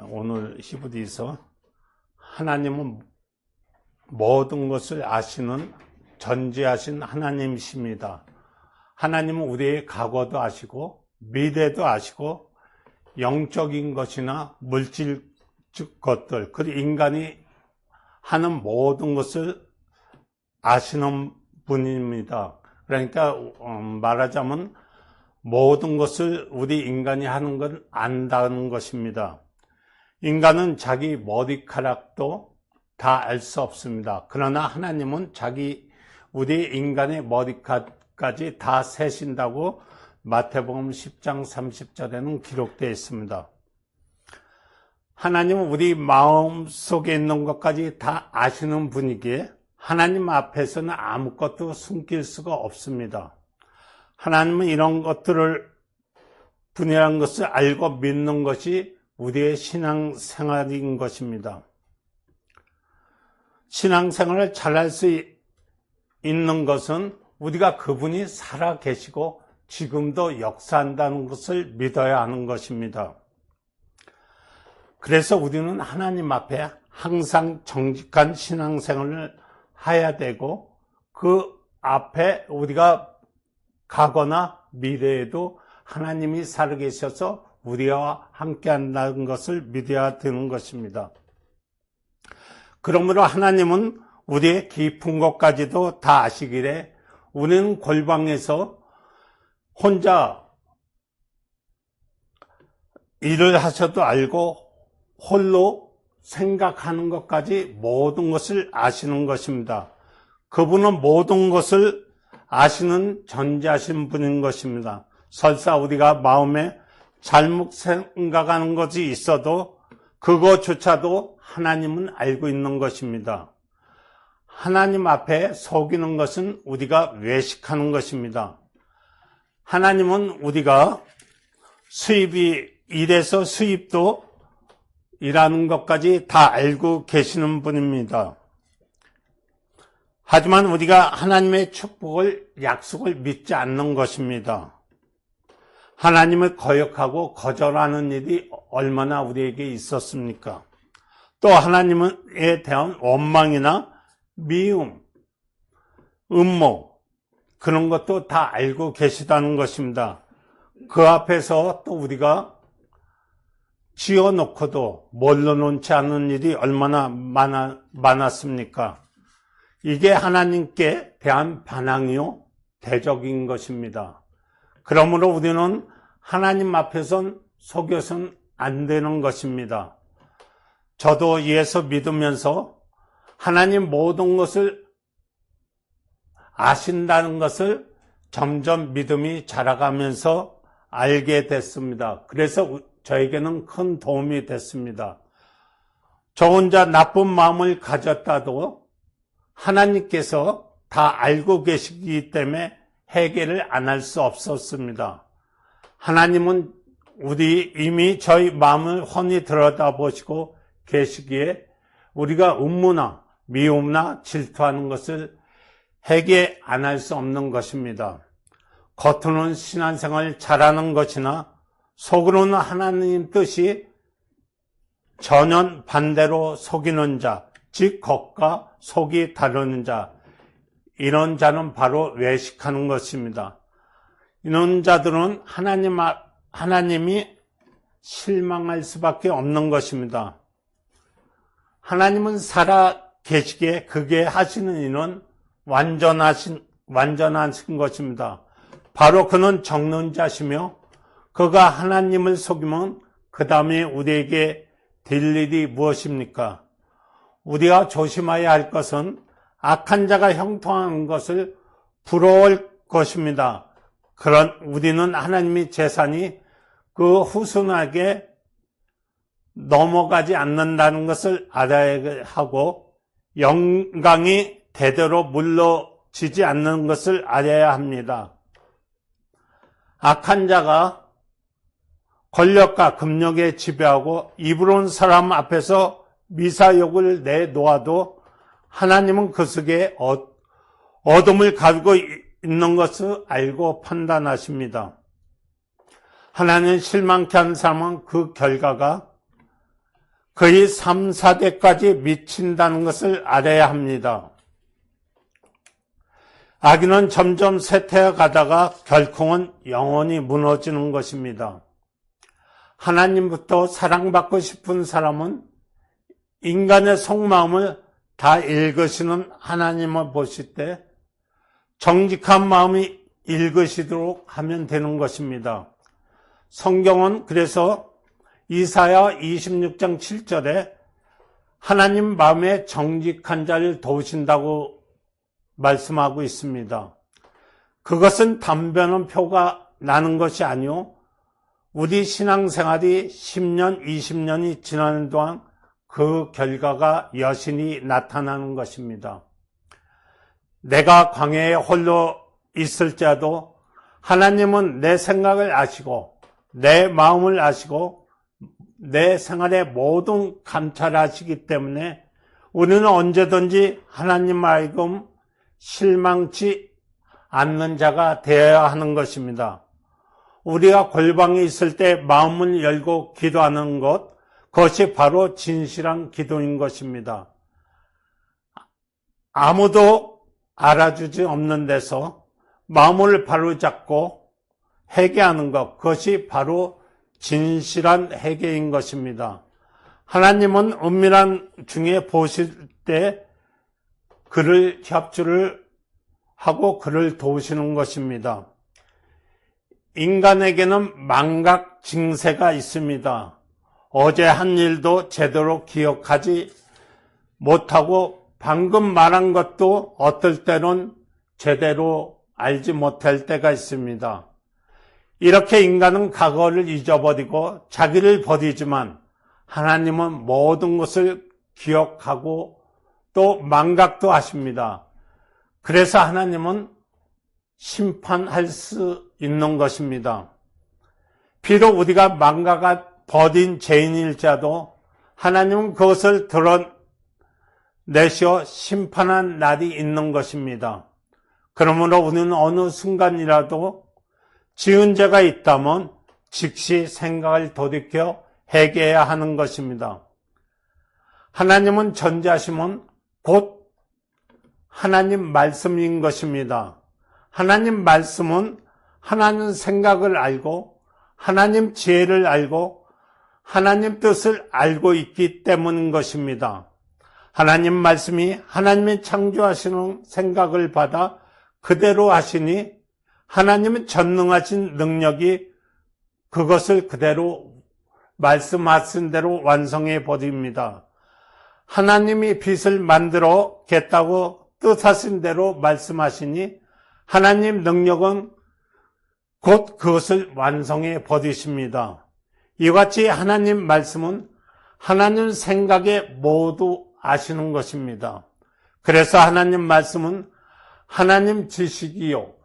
오늘 히브리서 하나님은 모든 것을 아시는 전지하신 하나님이십니다. 하나님은 우리의 과거도 아시고 미래도 아시고 영적인 것이나 물질 것들, 그리고 인간이 하는 모든 것을 아시는 분입니다. 그러니까 말하자면 모든 것을 우리 인간이 하는 건 안다는 것입니다. 인간은 자기 머리카락도 다 알 수 없습니다. 그러나 하나님은 우리 인간의 머리카락까지 다 세신다고 마태복음 10장 30절에는 기록되어 있습니다. 하나님은 우리 마음 속에 있는 것까지 다 아시는 분이기에 하나님 앞에서는 아무것도 숨길 수가 없습니다. 하나님은 이런 것들을 분이라는 것을 알고 믿는 것이 우리의 신앙생활인 것입니다. 신앙생활을 잘할 수 있는 것은 우리가 그분이 살아 계시고 지금도 역사한다는 것을 믿어야 하는 것입니다. 그래서 우리는 하나님 앞에 항상 정직한 신앙생활을 해야 되고 그 앞에 우리가 과거나 미래에도 하나님이 살아계셔서 우리와 함께 한다는 것을 믿어야 되는 것입니다. 그러므로 하나님은 우리의 깊은 것까지도 다 아시기에 우리는 골방에서 혼자 일을 하셔도 알고 홀로 생각하는 것까지 모든 것을 아시는 것입니다. 그분은 모든 것을 아시는 전지하신 분인 것입니다. 설사 우리가 마음에 잘못 생각하는 것이 있어도 그것조차도 하나님은 알고 있는 것입니다. 하나님 앞에 속이는 것은 우리가 외식하는 것입니다. 하나님은 우리가 일에서 수입도 일하는 것까지 다 알고 계시는 분입니다. 하지만 우리가 하나님의 축복을, 약속을 믿지 않는 것입니다. 하나님을 거역하고 거절하는 일이 얼마나 우리에게 있었습니까? 또 하나님에 대한 원망이나 미움, 음모, 그런 것도 다 알고 계시다는 것입니다. 그 앞에서 또 우리가 지어놓고도 몰라놓지 않는 일이 얼마나 많았습니까? 이게 하나님께 대한 반항이요, 대적인 것입니다. 그러므로 우리는 하나님 앞에선 속여선 안 되는 것입니다. 저도 예수 믿으면서 하나님 모든 것을 아신다는 것을 점점 믿음이 자라가면서 알게 됐습니다. 그래서 저에게는 큰 도움이 됐습니다. 저 혼자 나쁜 마음을 가졌다도 하나님께서 다 알고 계시기 때문에 해결을 안 할 수 없었습니다. 하나님은 이미 저희 마음을 훤히 들여다보시고 계시기에 우리가 음모나 미움나 질투하는 것을 해결 안 할 수 없는 것입니다. 겉으로는 신앙생활을 잘하는 것이나 속으로는 하나님 뜻이 전혀 반대로 속이는 자, 즉 겉과 속이 다르는 자, 이런 자는 바로 외식하는 것입니다. 이런 자들은 하나님이 실망할 수밖에 없는 것입니다. 하나님은 살아 계시기에 그게 하시는 일은 완전하신 것입니다. 바로 그는 적는 자시며 그가 하나님을 속이면 그 다음에 우리에게 될 일이 무엇입니까? 우리가 조심해야 할 것은 악한 자가 형통하는 것을 부러울 것입니다. 우리는 하나님의 재산이 그 후손에게 넘어가지 않는다는 것을 알아야 하고 영광이 대대로 물러지지 않는 것을 알아야 합니다. 악한 자가 권력과 금력에 지배하고 입으로는 사람 앞에서 미사욕을 내놓아도 하나님은 그 속에 어둠을 가지고 있는 것을 알고 판단하십니다. 하나님 실망케 하는 사람은 그 결과가 거의 3, 4대까지 미친다는 것을 알아야 합니다. 악인은 점점 쇠퇴해 가다가 결국은 영원히 무너지는 것입니다. 하나님부터 사랑받고 싶은 사람은 인간의 속마음을 다 읽으시는 하나님을 보실 때 정직한 마음이 읽으시도록 하면 되는 것입니다. 성경은 그래서 이사야 26장 7절에 하나님 마음에 정직한 자를 도우신다고 말씀하고 있습니다. 그것은 담배는 표가 나는 것이 아니요, 우리 신앙생활이 10년, 20년이 지나는 동안 그 결과가 여신이 나타나는 것입니다. 내가 광야에 홀로 있을지라도 하나님은 내 생각을 아시고 내 마음을 아시고 내 생활의 모든 감찰하시기 때문에 우리는 언제든지 하나님 말씀 실망치 않는 자가 되어야 하는 것입니다. 우리가 골방에 있을 때 마음을 열고 기도하는 것, 그것이 바로 진실한 기도인 것입니다. 아무도 알아주지 없는 데서 마음을 바로잡고 회개하는 것, 그것이 바로 진실한 회개인 것입니다. 하나님은 은밀한 중에 보실 때 그를 협조를 하고 그를 도우시는 것입니다. 인간에게는 망각 증세가 있습니다. 어제 한 일도 제대로 기억하지 못하고 방금 말한 것도 어떨 때는 제대로 알지 못할 때가 있습니다. 이렇게 인간은 과거를 잊어버리고 자기를 버리지만 하나님은 모든 것을 기억하고 또 망각도 하십니다. 그래서 하나님은 심판할 수 있는 것입니다. 비록 우리가 망각한 버린 죄인일지라도 하나님은 그것을 드러내셔 심판한 날이 있는 것입니다. 그러므로 우리는 어느 순간이라도 지은 죄가 있다면 즉시 생각을 돌이켜 회개해야 하는 것입니다. 하나님은 전지하심은 곧 하나님 말씀인 것입니다. 하나님 말씀은 하나님 생각을 알고 하나님 지혜를 알고 하나님 뜻을 알고 있기 때문인 것입니다. 하나님 말씀이 하나님이 창조하시는 생각을 받아 그대로 하시니 하나님은 전능하신 능력이 그것을 그대로 말씀하신 대로 완성해 버립니다. 하나님이 빛을 만들어겠다고 뜻하신 대로 말씀하시니 하나님 능력은 곧 그것을 완성해 버리십니다. 이같이 하나님 말씀은 하나님 생각에 모두 아시는 것입니다. 그래서 하나님 말씀은 하나님 지식이요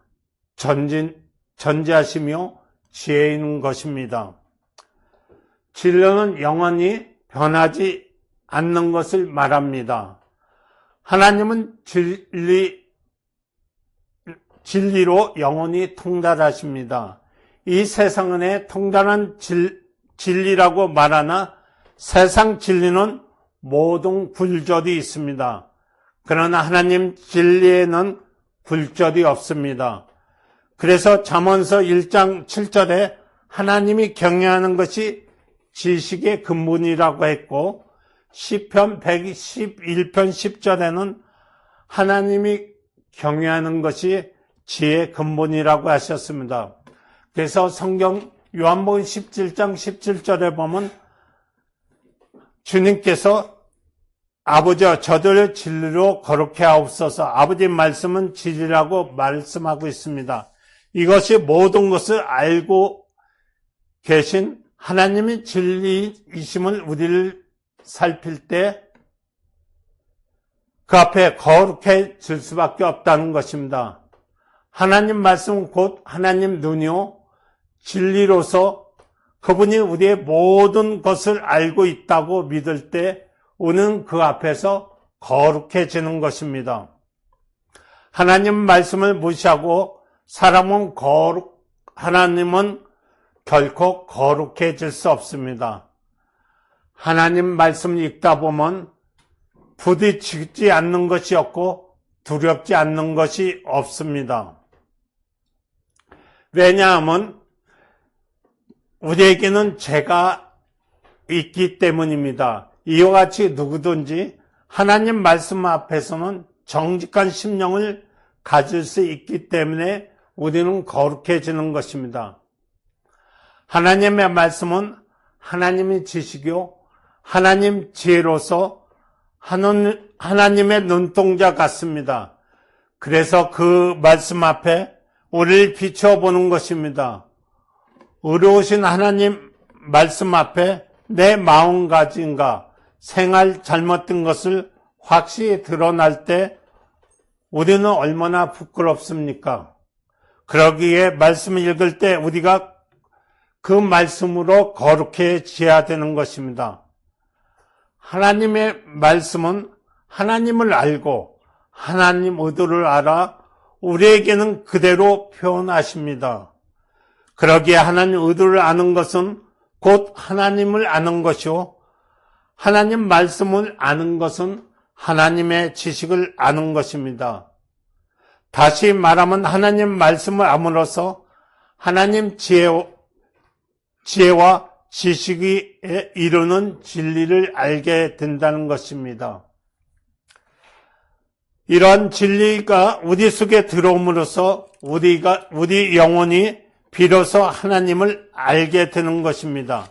전지하시며 지혜인 것입니다. 진리는 영원히 변하지 않는 것을 말합니다. 하나님은 진리로 영원히 통달하십니다. 이 세상에 통달한 진리라고 말하나 세상 진리는 모든 굴절이 있습니다. 그러나 하나님 진리에는 굴절이 없습니다. 그래서 잠언서 1장 7절에 하나님이 경외하는 것이 지식의 근본이라고 했고 시편 111편 10절에는 하나님이 경외하는 것이 지혜의 근본이라고 하셨습니다. 그래서 성경 요한복음 17장 17절에 보면 주님께서 아버지여 저들을 진리로 거룩해 하옵소서. 아버지 말씀은 진리라고 말씀하고 있습니다. 이것이 모든 것을 알고 계신 하나님이 진리이심을 우리를 살필 때 그 앞에 거룩해질 수밖에 없다는 것입니다. 하나님 말씀은 곧 하나님 눈이요 진리로서 그분이 우리의 모든 것을 알고 있다고 믿을 때 우리는 그 앞에서 거룩해지는 것입니다. 하나님 말씀을 무시하고 사람은 하나님은 결코 거룩해질 수 없습니다. 하나님 말씀을 읽다 보면 부딪히지 않는 것이 없고 두렵지 않는 것이 없습니다. 왜냐하면 우리에게는 죄가 있기 때문입니다. 이와 같이 누구든지 하나님 말씀 앞에서는 정직한 심령을 가질 수 있기 때문에 우리는 거룩해지는 것입니다. 하나님의 말씀은 하나님의 지식이요 하나님 지혜로서 하나님의 눈동자 같습니다. 그래서 그 말씀 앞에 우리를 비춰보는 것입니다. 의로우신 하나님 말씀 앞에 내 마음가짐과 생활 잘못된 것을 확실히 드러날 때 우리는 얼마나 부끄럽습니까? 그러기에 말씀을 읽을 때 우리가 그 말씀으로 거룩해져야 되는 것입니다. 하나님의 말씀은 하나님을 알고 하나님 의도를 알아 우리에게는 그대로 표현하십니다. 그러기에 하나님 의도를 아는 것은 곧 하나님을 아는 것이요 하나님 말씀을 아는 것은 하나님의 지식을 아는 것입니다. 다시 말하면 하나님 말씀을 암으로써 하나님 지혜와 지식이 이루는 진리를 알게 된다는 것입니다. 이러한 진리가 우리 속에 들어옴으로써 우리 영혼이 비로소 하나님을 알게 되는 것입니다.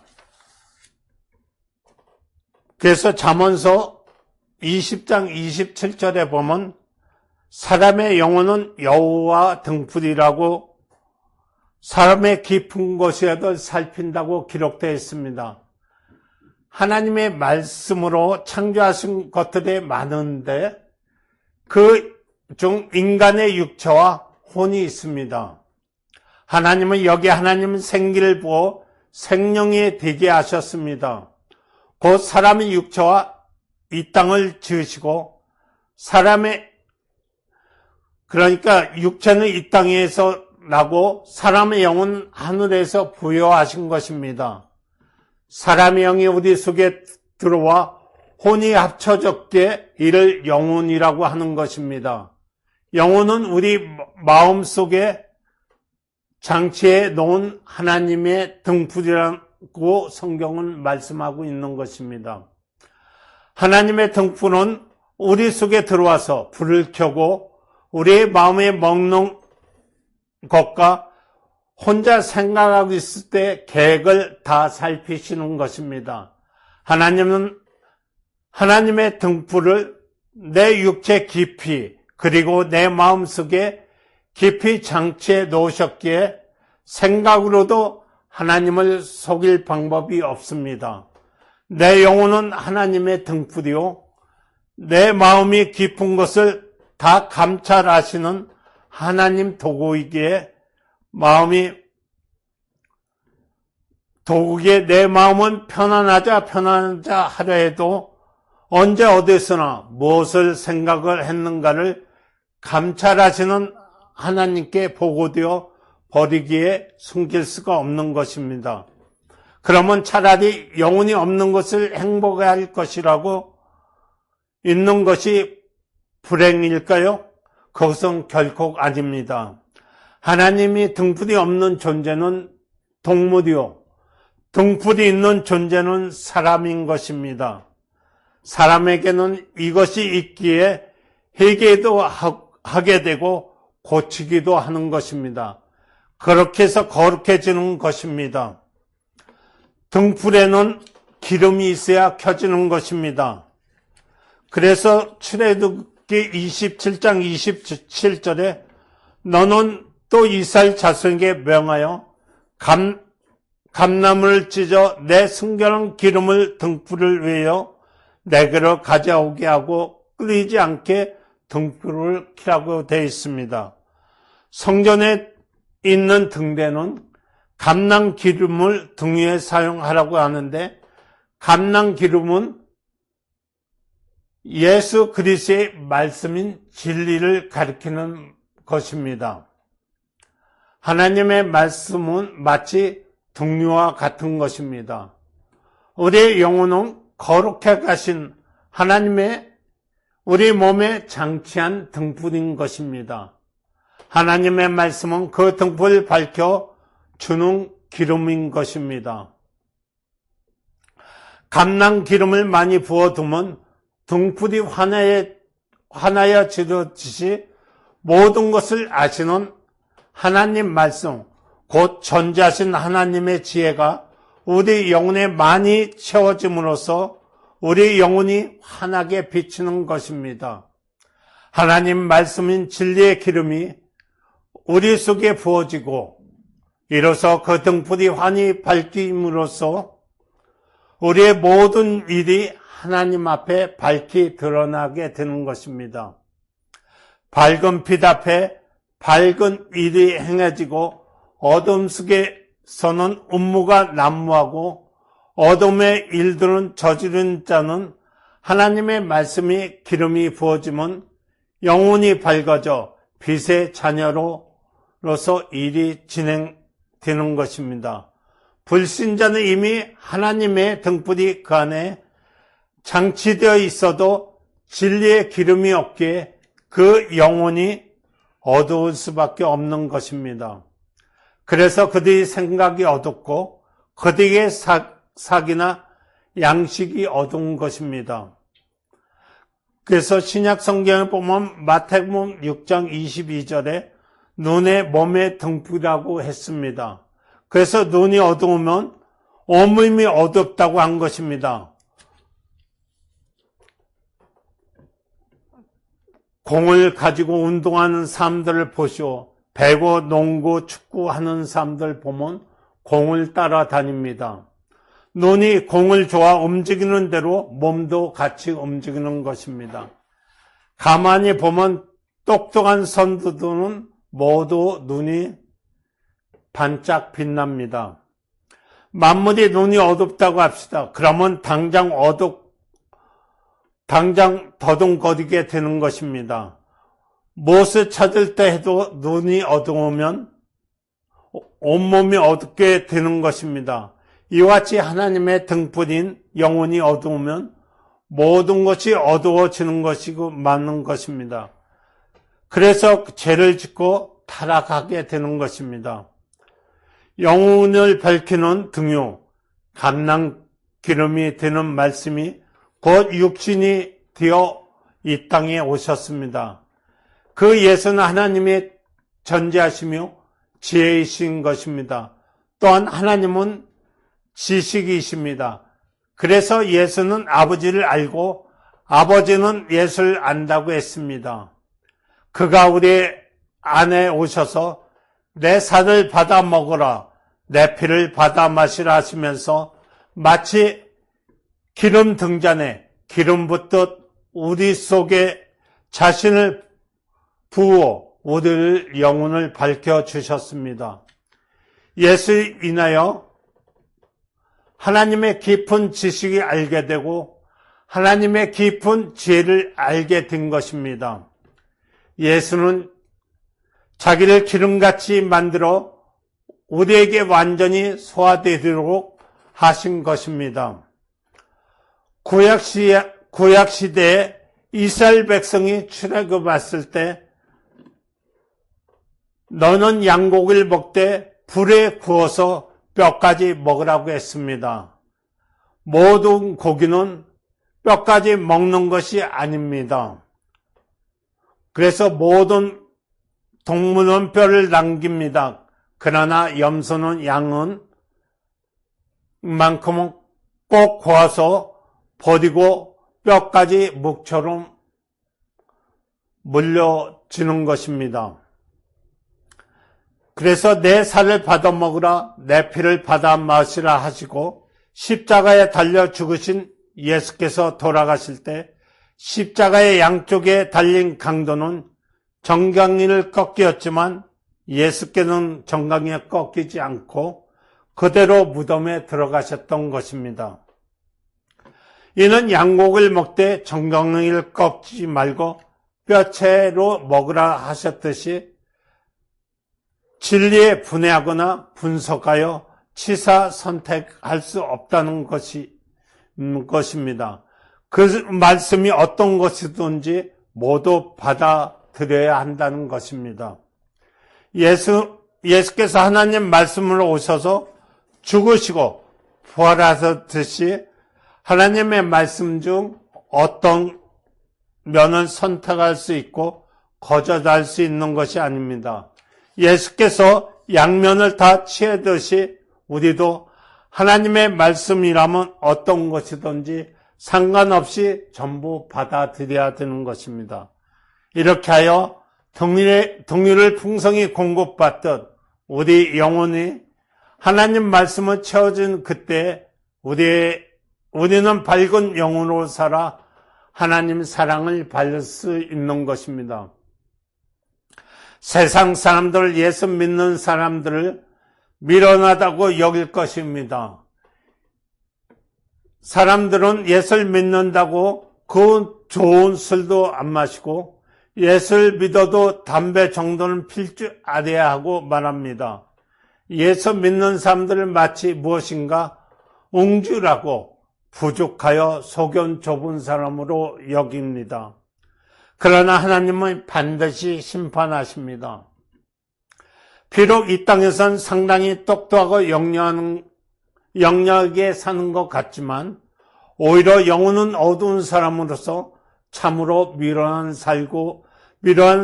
그래서 잠언서 20장 27절에 보면 사람의 영혼은 여호와 등불이라고 사람의 깊은 곳이라도 살핀다고 기록되어 있습니다. 하나님의 말씀으로 창조하신 것들이 많은데 그 중 인간의 육체와 혼이 있습니다. 하나님은 여기 하나님은 생기를 부어 생명이 되게 하셨습니다. 곧 사람의 육체와 이 땅을 지으시고 그러니까 육체는 이 땅에서 나고 사람의 영은 하늘에서 부여하신 것입니다. 사람의 영이 우리 속에 들어와 혼이 합쳐졌기에 이를 영혼이라고 하는 것입니다. 영혼은 우리 마음 속에 장치해 놓은 하나님의 등불이라고 성경은 말씀하고 있는 것입니다. 하나님의 등불은 우리 속에 들어와서 불을 켜고 우리의 마음에 먹는 것과 혼자 생각하고 있을 때 계획을 다 살피시는 것입니다. 하나님은 하나님의 등불을 내 육체 깊이 그리고 내 마음속에 깊이 장치해 놓으셨기에 생각으로도 하나님을 속일 방법이 없습니다. 내 영혼은 하나님의 등불이요 내 마음이 깊은 것을 다 감찰하시는 하나님 도구이기에 내 마음은 편안하자 하려 해도 언제 어디서나 무엇을 생각을 했는가를 감찰하시는 하나님께 보고되어 버리기에 숨길 수가 없는 것입니다. 그러면 차라리 영혼이 없는 것을 행복할 것이라고 있는 것이 불행일까요? 그것은 결코 아닙니다. 하나님이 등불이 없는 존재는 동물이요. 등불이 있는 존재는 사람인 것입니다. 사람에게는 이것이 있기에 회개도 하게 되고 고치기도 하는 것입니다. 그렇게 해서 거룩해지는 것입니다. 등불에는 기름이 있어야 켜지는 것입니다. 그래서 출애굽기 27장 27절에 너는 또 이스라엘 자손에게 명하여 감나무를 찢어 내 순결한 기름을 등불을 위하여 내게로 가져오게 하고 끓이지 않게 등불을 켜라고 되어 있습니다. 성전에 있는 등대는 감람 기름을 등 위에 사용하라고 하는데 감람 기름은 예수 그리스도의 말씀인 진리를 가리키는 것입니다. 하나님의 말씀은 마치 등유와 같은 것입니다. 우리의 영혼은 거룩해 가신 하나님의 우리 몸에 장치한 등불인 것입니다. 하나님의 말씀은 그 등불을 밝혀 주는 기름인 것입니다. 감람 기름을 많이 부어두면 등불이 환하여지듯이 모든 것을 아시는 하나님 말씀, 곧 전지하신 하나님의 지혜가 우리 영혼에 많이 채워짐으로써 우리 영혼이 환하게 비치는 것입니다. 하나님 말씀인 진리의 기름이 우리 속에 부어지고 이로써 그 등불이 환히 밝힘으로써 우리의 모든 일이 하나님 앞에 밝히 드러나게 되는 것입니다. 밝은 빛 앞에 밝은 일이 행해지고 어둠 속에서는 음모가 난무하고 어둠의 일들은 저지른 자는 하나님의 말씀이 기름이 부어지면 영혼이 밝아져 빛의 자녀로서 일이 진행되는 것입니다. 불신자는 이미 하나님의 등불이 그 안에 장치되어 있어도 진리의 기름이 없기에 그 영혼이 어두울 수밖에 없는 것입니다. 그래서 그들의 생각이 어둡고 그들의 사기나 양식이 어두운 것입니다. 그래서 신약 성경을 보면 마태복음 6장 22절에 눈의 몸의 등불이라고 했습니다. 그래서 눈이 어두우면 온몸이 어둡다고 한 것입니다. 공을 가지고 운동하는 사람들을 보시오. 배구, 농구, 축구하는 사람들 보면 공을 따라다닙니다. 눈이 공을 좋아 움직이는 대로 몸도 같이 움직이는 것입니다. 가만히 보면 똑똑한 선수들은 모두 눈이 반짝 빛납니다. 만물이 눈이 어둡다고 합시다. 그러면 당장 더듬거리게 되는 것입니다. 무엇을 찾을 때 해도 눈이 어두우면 온몸이 어둡게 되는 것입니다. 이와 같이 하나님의 등불인 영혼이 어두우면 모든 것이 어두워지는 것이고 맞는 것입니다. 그래서 죄를 짓고 타락하게 되는 것입니다. 영혼을 밝히는 등유, 감람 기름이 되는 말씀이 곧 육신이 되어 이 땅에 오셨습니다. 그 예수는 하나님의 전지하시며 지혜이신 것입니다. 또한 하나님은 지식이십니다. 그래서 예수는 아버지를 알고 아버지는 예수를 안다고 했습니다. 그가 우리 안에 오셔서 내 살을 받아 먹으라, 내 피를 받아 마시라 하시면서 마치 기름 등잔에 기름 붓듯 우리 속에 자신을 부어 우리를 영혼을 밝혀주셨습니다. 예수 인하여 하나님의 깊은 지식이 알게 되고 하나님의 깊은 지혜를 알게 된 것입니다. 예수는 자기를 기름같이 만들어 우리에게 완전히 소화되도록 하신 것입니다. 구약시대에 이스라엘 백성이 출애굽 왔을 때 너는 양고기를 먹되 불에 구워서 뼈까지 먹으라고 했습니다. 모든 고기는 뼈까지 먹는 것이 아닙니다. 그래서 모든 동물은 뼈를 남깁니다. 그러나 염소는 양은 만큼은 꼭 구워서 버리고 뼈까지 묵처럼 물려지는 것입니다. 그래서 내 살을 받아 먹으라, 내 피를 받아 마시라 하시고 십자가에 달려 죽으신 예수께서 돌아가실 때 십자가의 양쪽에 달린 강도는 정강이를 꺾였지만 예수께는 정강이가 꺾이지 않고 그대로 무덤에 들어가셨던 것입니다. 이는 양고기를 먹되 정강이를 꺾지 말고 뼈채로 먹으라 하셨듯이 진리에 분해하거나 분석하여 치사 선택할 수 없다는 것이며 것입니다. 그 말씀이 어떤 것이든지 모두 받아들여야 한다는 것입니다. 예수께서 하나님 말씀으로 오셔서 죽으시고 부활하셨듯이 하나님의 말씀 중 어떤 면을 선택할 수 있고 거절할 수 있는 것이 아닙니다. 예수께서 양면을 다 취하듯이 우리도 하나님의 말씀이라면 어떤 것이든지 상관없이 전부 받아들여야 되는 것입니다. 이렇게 하여 동일을 풍성히 공급받듯 우리 영혼이 하나님 말씀을 채워진 그때 우리는 밝은 영혼으로 살아 하나님 사랑을 받을 수 있는 것입니다. 세상 사람들, 예수 믿는 사람들을 미련하다고 여길 것입니다. 사람들은 예수를 믿는다고 그 좋은 술도 안 마시고 예수를 믿어도 담배 정도는 필 줄 알아야 하고 말합니다. 예수 믿는 사람들을 마치 무엇인가 웅주라고 부족하여 소견 좁은 사람으로 여깁니다. 그러나 하나님은 반드시 심판하십니다. 비록 이 땅에선 상당히 똑똑하고 영리하게 사는 것 같지만 오히려 영혼은 어두운 사람으로서 참으로 미련한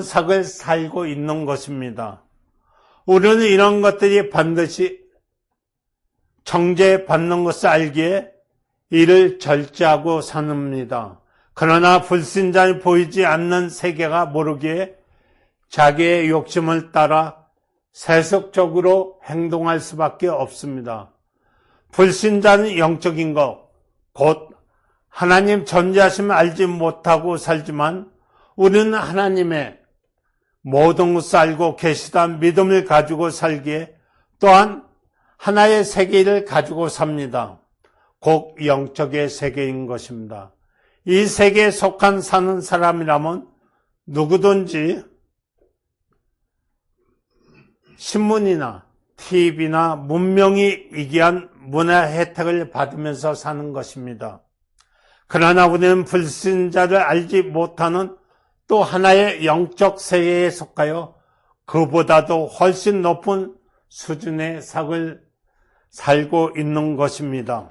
삶을 살고 있는 것입니다. 우리는 이런 것들이 반드시 정죄받는 것을 알기에 이를 절제하고 삽니다. 그러나 불신자に보이지 않는 세계가 모르기에 자기의 욕심을 따라 세속적으로 행동할 수밖에 없습니다. 불신자는 영적인 것, 곧 하나님 존재하심을 알지 못하고 살지만 우리는 하나님의 모든 것을 알고 계시다는 믿음을 가지고 살기에 또한 하나의 세계를 가지고 삽니다. 곧 영적의 세계인 것입니다. 이 세계에 속한 사는 사람이라면 누구든지 신문이나 TV나 문명이 이기한 문화 혜택을 받으면서 사는 것입니다. 그러나 우리는 불신자를 알지 못하는 또 하나의 영적 세계에 속하여 그보다도 훨씬 높은 수준의 삶을 살고 있는 것입니다.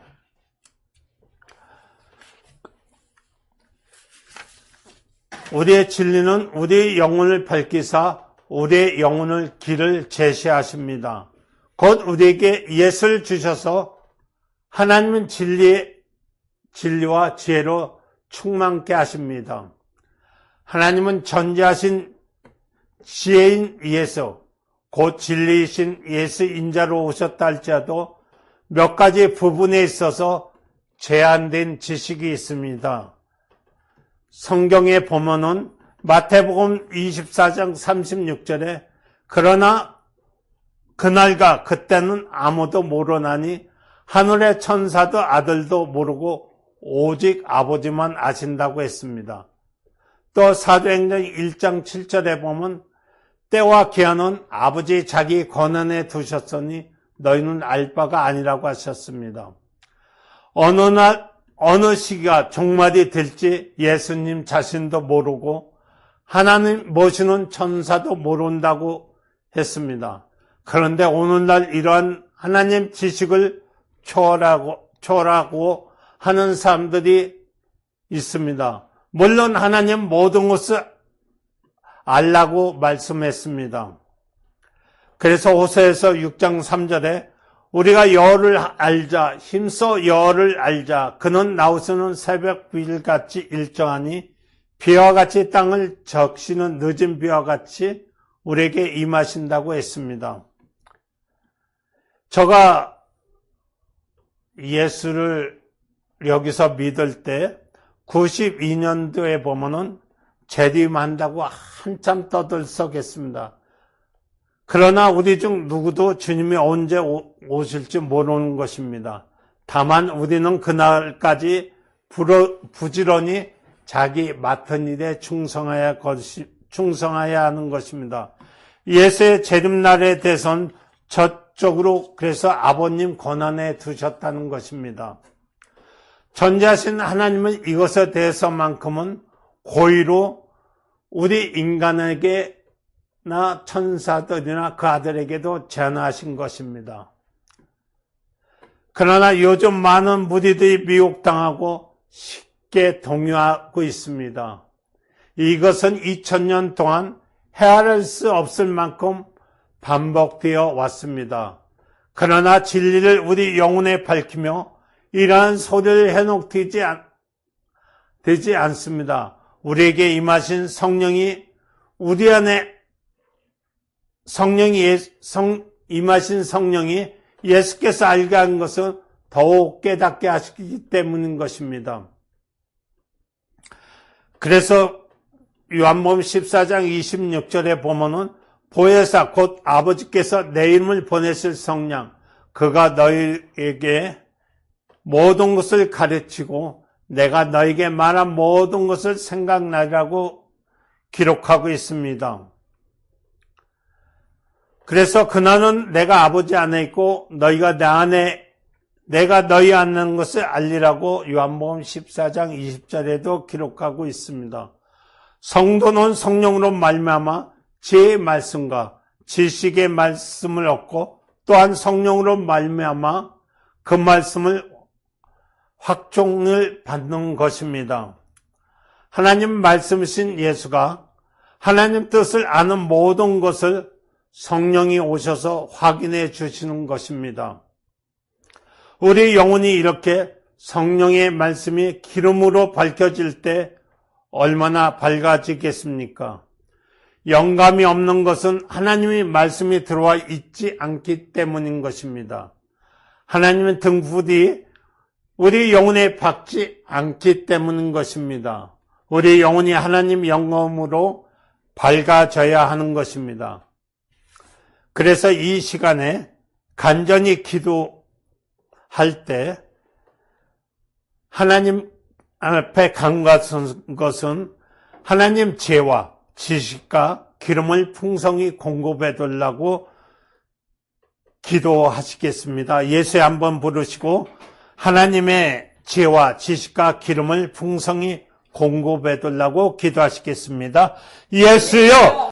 우리의 진리는 우리의 영혼을 밝히사 우리의 영혼을 길을 제시하십니다. 곧 우리에게 예수를 주셔서 하나님은 진리와 지혜로 충만케 하십니다. 하나님은 전지하신 지혜인 예수, 곧 진리이신 예수 인자로 오셨다 할지라도 몇 가지 부분에 있어서 제한된 지식이 있습니다. 성경에 보면은 마태복음 24장 36절에 그러나 그날과 그때는 아무도 모르나니 하늘의 천사도 아들도 모르고 오직 아버지만 아신다고 했습니다. 또 사도행전 1장 7절에 보면 때와 기한은 아버지 자기 권한에 두셨으니 너희는 알 바가 아니라고 하셨습니다. 어느 시기가 종말이 될지 예수님 자신도 모르고 하나님 모시는 천사도 모른다고 했습니다. 그런데 오늘날 이러한 하나님 지식을 초월하고 하는 사람들이 있습니다. 물론 하나님 모든 것을 알라고 말씀했습니다. 그래서 호세아서 6장 3절에 우리가 여호와를 알자, 힘써 여호와를 알자. 그는 나우스는 새벽 비일같이 일정하니 비와 같이 땅을 적시는 늦은 비와 같이 우리에게 임하신다고 했습니다. 제가 예수를 여기서 믿을 때 92년도에 보면은 재림한다고 한참 떠들썩했습니다. 그러나 우리 중 누구도 주님이 언제 오실지 모르는 것입니다. 다만 우리는 그날까지 부지런히 자기 맡은 일에 충성해야 하는 것입니다. 예수의 재림날에 대해서는 저쪽으로 그래서 아버님 권한에 두셨다는 것입니다. 전지하신 하나님은 이것에 대해서만큼은 고의로 우리 인간에게나 천사들이나 그 아들에게도 제안하신 것입니다. 그러나 요즘 많은 무리들이 미혹당하고 쉽게 동요하고 있습니다. 이것은 2000년 동안 헤아릴 수 없을 만큼 반복되어 왔습니다. 그러나 진리를 우리 영혼에 밝히며 이러한 소리를 해놓되지 않습니다. 우리에게 임하신 성령이 우리 안에 임하신 성령이 예수께서 알게 한 것을 더욱 깨닫게 하시기 때문인 것입니다. 그래서 요한복음 14장 26절에 보면은 보혜사 곧 아버지께서 내 이름을 보내실 성령 그가 너희에게 모든 것을 가르치고 내가 너에게 말한 모든 것을 생각나리라고 기록하고 있습니다. 그래서 그날은 내가 아버지 안에 있고 너희가 내 안에 내가 너희 안에 있는 것을 알리라고 요한복음 14장 20절에도 기록하고 있습니다. 성도는 성령으로 말미암아 지혜의 말씀과 지식의 말씀을 얻고 또한 성령으로 말미암아 그 말씀을 확종을 받는 것입니다. 하나님 말씀이신 예수가 하나님 뜻을 아는 모든 것을 성령이 오셔서 확인해 주시는 것입니다. 우리 영혼이 이렇게 성령의 말씀이 기름으로 밝혀질 때 얼마나 밝아지겠습니까? 영감이 없는 것은 하나님의 말씀이 들어와 있지 않기 때문인 것입니다. 하나님의 등불이 우리 영혼에 박지 않기 때문인 것입니다. 우리 영혼이 하나님 영감으로 밝아져야 하는 것입니다. 그래서 이 시간에 간절히 기도할 때 하나님 앞에 간 것은 하나님 지혜와 지식과 기름을 풍성히 공급해 달라고 기도하시겠습니다. 예수에 한번 부르시고 하나님의 지혜와 지식과 기름을 풍성히 공급해 달라고 기도하시겠습니다. 예수여